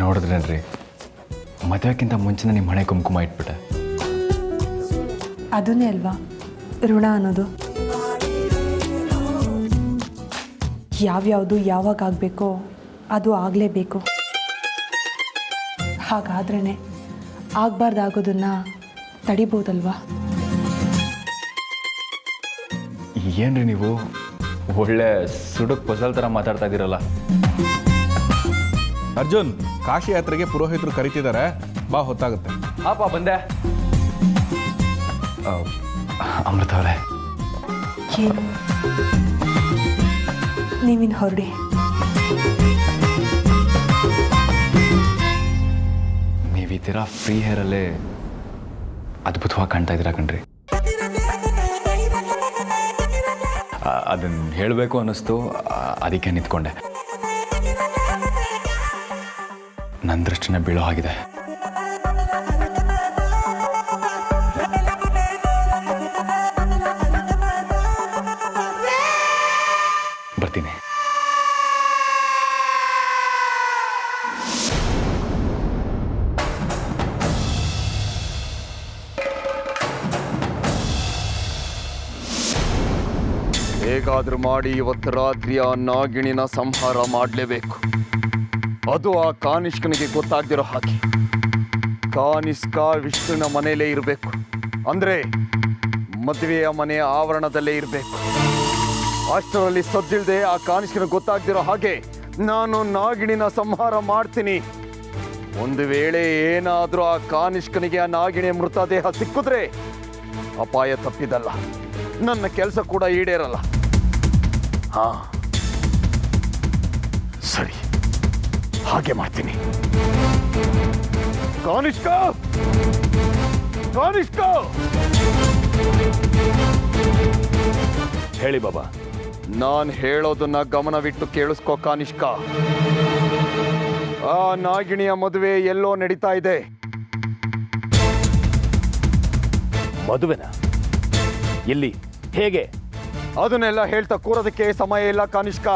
ನೋಡಿದ್ರೇನ್ರಿ, ಮದುವೆಕ್ಕಿಂತ ಮುಂಚೆನೇ ನಿಮ್ಮ ಹಣೆ ಕುಂಕುಮ ಇಟ್ಬಿಟ್ಟೆ. ಅದನ್ನೇ ಅಲ್ವಾ ಋಣ ಅನ್ನೋದು. ಯಾವ್ಯಾವುದು ಯಾವಾಗ ಆಗಬೇಕೋ ಅದು ಆಗಲೇಬೇಕು. ಹಾಗಾದ್ರೇ ಆಗಬಾರ್ದಾಗೋದನ್ನು ತಡಿಬೋದಲ್ವಾ? ಏನ್ರಿ ನೀವು ಒಳ್ಳೆ ಸುಡುಕ್ ಪಸಲ್ ಥರ ಮಾತಾಡ್ತಾ ಇದ್ದೀರಲ್ಲ. ಅರ್ಜುನ್, ಕಾಶಿ ಯಾತ್ರೆಗೆ ಪುರೋಹಿತರು ಕರಿತಿದ್ದಾರೆ, ಬಾ, ಹೊತ್ತಾಗುತ್ತೆ. ಹಾಪ ಬಂದೆ. ಅಮೃತ ಅವರೇ, ಏನು ನೀವಿನ್ ಹೊರಡಿ. ನೀವು ಈ ಥರ ಫ್ರೀ ಹೇರಲ್ಲೇ ಅದ್ಭುತವಾಗಿ ಕಾಣ್ತಾ ಇದ್ದೀರಾ ಕಣ್ರಿ. ಅದನ್ನು ಹೇಳಬೇಕು ಅನ್ನಿಸ್ತು, ಅದಕ್ಕೆ ನಿಂತ್ಕೊಂಡೆ. ನನ್ನ ದೃಷ್ಟಿನೇ ಬೀಳೋ ಆಗಿದೆ. ಬರ್ತೀನಿ. ಹೇಗಾದ್ರೂ ಮಾಡಿ ಇವತ್ತು ರಾತ್ರಿ ಆ ನಾಗಿಣಿನ ಸಂಹಾರ ಮಾಡಲೇಬೇಕು. ಅದು ಆ ಕಾನಿಷ್ಕನಿಗೆ ಗೊತ್ತಾಗ್ದಿರೋ ಹಾಗೆ. ಕಾನಿಷ್ಕ ವಿಷ್ಣುವಿನ ಮನೆಯಲ್ಲೇ ಇರಬೇಕು, ಅಂದ್ರೆ ಮದುವೆಯ ಮನೆಯ ಆವರಣದಲ್ಲೇ ಇರಬೇಕು. ಅಷ್ಟರಲ್ಲಿ ಸದ್ದಿಲ್ಲದೆ ಆ ಕಾನಿಷ್ಕನ ಗೊತ್ತಾಗ್ದಿರೋ ಹಾಗೆ ನಾನು ನಾಗಿಣಿನ ಸಂಹಾರ ಮಾಡ್ತೀನಿ. ಒಂದು ವೇಳೆ ಏನಾದರೂ ಆ ಕಾನಿಷ್ಕನಿಗೆ ಆ ನಾಗಿಣಿಯ ಮೃತದೇಹ ಸಿಕ್ಕಿದ್ರೆ ಅಪಾಯ ತಪ್ಪಿದಲ್ಲ, ನನ್ನ ಕೆಲಸ ಕೂಡ ಈಡೇರಲ್ಲ. ಹಾ ಸರಿ, ಹಾಗೆ ಮಾಡ್ತೀನಿ. ಕಾನಿಷ್ಕ, ಕಾನಿಷ್ಕ! ಹೇಳಿ ಬಾಬಾ. ನಾನು ಹೇಳೋದನ್ನ ಗಮನವಿಟ್ಟು ಕೇಳಿಸ್ಕೋ ಕಾನಿಷ್ಕ. ಆ ನಾಗಿಣಿಯ ಮದುವೆ ಎಲ್ಲೋ ನಡೀತಾ ಇದೆ. ಮದುವೆನ? ಎಲ್ಲಿ, ಹೇಗೆ? ಅದನ್ನೆಲ್ಲ ಹೇಳ್ತಾ ಕೂರೋದಕ್ಕೆ ಸಮಯ ಇಲ್ಲ ಕಾನಿಷ್ಕ.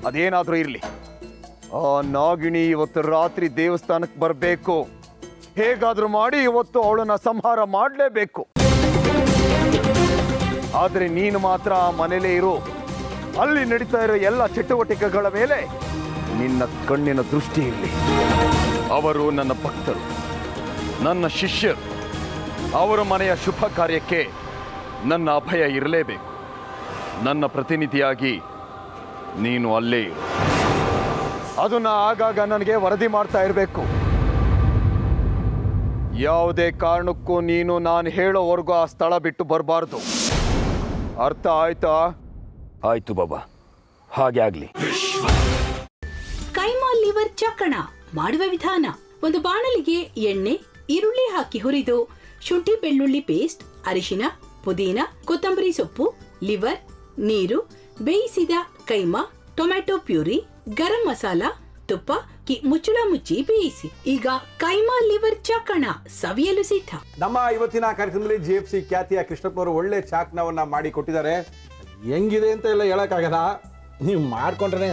ಅದೇನಾದ್ರೂ ಇರ್ಲಿ, ಆ ನಾಗಿಣಿ ಇವತ್ತು ರಾತ್ರಿ ದೇವಸ್ಥಾನಕ್ಕೆ ಬರಬೇಕು. ಹೇಗಾದ್ರೂ ಮಾಡಿ ಇವತ್ತು ಅವಳನ್ನ ಸಂಹಾರ ಮಾಡಲೇಬೇಕು. ಆದ್ರೆ ನೀನು ಮಾತ್ರ ಆ ಮನೇಲೇ ಇರು. ಅಲ್ಲಿ ನಡೀತಾ ಇರೋ ಎಲ್ಲ ಚಟುವಟಿಕೆಗಳ ಮೇಲೆ ನಿನ್ನ ಕಣ್ಣಿನ ದೃಷ್ಟಿ ಇರಲಿ. ಅವರು ನನ್ನ ಭಕ್ತರು, ನನ್ನ ಶಿಷ್ಯರು. ಅವರ ಮನೆಯ ಶುಭ ಕಾರ್ಯಕ್ಕೆ ನನ್ನ ಅಭಯ ಇರಲೇಬೇಕು. ನನ್ನ ಪ್ರತಿನಿಧಿಯಾಗಿ ನೀನು ಅಲ್ಲೇ ಇರು. ಅದನ್ನ ಆಗಾಗ ನನಗೆ ವರದಿ ಮಾಡ್ತಾ ಇರಬೇಕು. ಯಾವುದೇ ಕಾರಣಕ್ಕೂ ನೀನು ನಾನು ಹೇಳೋವರೆಗೂ ಆ ಸ್ಥಳ ಬಿಟ್ಟು ಬರಬಾರ್ದು. ಅರ್ಥ ಆಯ್ತಾ? ಆಯ್ತು ಬಾಬಾ, ಹಾಗೆ ಆಗ್ಲಿ. ಕೈಮಾ ಲಿವರ್ ಚಕ್ಕಣ ಮಾಡುವ ವಿಧಾನ: ಒಂದು ಬಾಣಲಿಗೆ ಎಣ್ಣೆ, ಈರುಳ್ಳಿ ಹಾಕಿ ಹುರಿದು ಶುಂಠಿ ಬೆಳ್ಳುಳ್ಳಿ ಪೇಸ್ಟ್, ಅರಿಶಿನ, ಪುದೀನ, ಕೊತ್ತಂಬರಿ ಸೊಪ್ಪು, ಲಿವರ್, ನೀರು, ಬೇಯಿಸಿದ ಕೈಮಾ, ಟೊಮ್ಯಾಟೊ ಪ್ಯೂರಿ, ಗರಂ ಮಸಾಲ, ತುಪ್ಪ ಮುಚ್ಚಳ ಮುಚ್ಚಿ ಬೇಯಿಸಿ. ಈಗ ಕೈಮಾ ಲಿವರ್ ಚಾಕಣ ಸವಿಯಲು ಸಿದ್ಧ. ನಮ್ಮ ಇವತ್ತಿನ ಕಾರ್ಯಕ್ರಮದಲ್ಲಿ GFC ಖ್ಯಾತಿಯ ಕೃಷ್ಣಪ್ಪನವರು ಒಳ್ಳೆ ಚಾಕ್ನವನ್ನ ಮಾಡಿ ಕೊಟ್ಟಿದ್ದಾರೆ. ಹೆಂಗಿದೆ ಅಂತ ಎಲ್ಲ ಹೇಳಕ್ಕಾಗಲ್ಲ, ನೀವು ಮಾಡ್ಕೊಂಡ್ರೆ.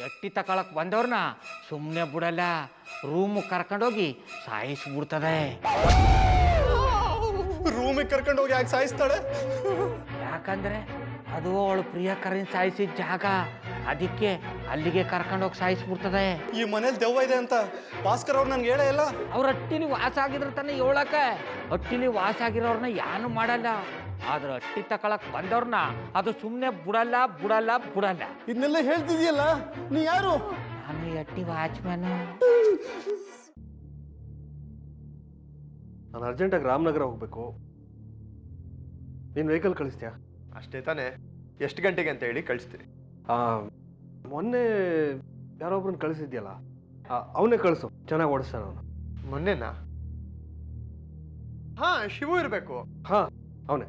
ಎಟ್ಟಿ ತಕೊಳಕ್ ಬಂದವ್ರನ್ನ ಸುಮ್ಮನೆ ಬಿಡಲ್ಲ, ರೂಮ್ ಕರ್ಕೊಂಡೋಗಿ ಸಾಯಿಸ್ಬಿಡ್ತದೆ. ರೂಮಿಗೆ ಕರ್ಕೊಂಡೋಗಿ ಯಾಕೆ ಸಾಯಿಸ್ತಾಳೆ? ಯಾಕಂದ್ರೆ ಅದು ಅವಳು ಪ್ರಿಯಕರನ್ ಸಾಯಿಸಿದ ಜಾಗ, ಅದಕ್ಕೆ ಅಲ್ಲಿಗೆ ಕರ್ಕೊಂಡೋಗಿ ಸಾಯಿಸ್ಬಿಡ್ತದೆ. ಈ ಮನೇಲಿ ದೆವ್ವ ಇದೆ ಅಂತ ಭಾಸ್ಕರ್ ಅವ್ರು ನನ್ಗೆ ಹೇಳೇ ಇಲ್ಲ. ಅವ್ರ ಹಟ್ಟಿಲಿ ವಾಸ ಆಗಿದ್ರ ತಾನೆ ಹೇಳಕ. ಹಟ್ಟಿಲಿ ವಾಸ ಆಗಿರೋರ್ನ ಯಾನು ಮಾಡಲ್ಲ, ಆದ್ರೆ ಹಟ್ಟಿ ತಕೊಳಕ್ ಬಂದವ್ರನ್ನ ಅದು ಸುಮ್ಮನೆ ಬಿಡಲ್ಲ ಬಿಡಲ್ಲ ಬಿಡಲ್ಲ. ಇದನ್ನೆಲ್ಲ ಹೇಳ್ತಿದ್ಯಲ್ಲ, ನೀ ಯಾರು? ನಾನು ಹಟ್ಟಿ ವಾಚ್ಮ್ಯಾನು. ನಾನು ಅರ್ಜೆಂಟಾಗಿ ರಾಮನಗರ ಹೋಗ್ಬೇಕು. ನೀನು ವೆಹಿಕಲ್ ಕಳಿಸ್ತೀಯಾ? ಅಷ್ಟೇ ತಾನೇ? ಎಷ್ಟು ಗಂಟೆಗೆ ಅಂತ ಹೇಳಿ ಕಳಿಸ್ತೀನಿ. ಮೊನ್ನೆ ಯಾರೊಬ್ರನ್ನ ಕಳಿಸಿದ್ಯಲ್ಲ ಅವನೇ ಕಳಿಸು, ಚೆನ್ನಾಗಿ ಓಡಿಸ್ತಾನ ಅವನು. ಮೊನ್ನೆನಾ? ಹಾ, ಶಿವು ಇರಬೇಕು. ಹಾ, ಅವನೇ.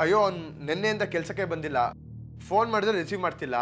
ಅಯ್ಯೋ, ಅವ್ನು ನಿನ್ನೆಯಿಂದ ಕೆಲಸಕ್ಕೆ ಬಂದಿಲ್ಲ. ಫೋನ್ ಮಾಡಿದ್ರೆ ರಿಸೀವ್ ಮಾಡ್ತಿಲ್ಲ.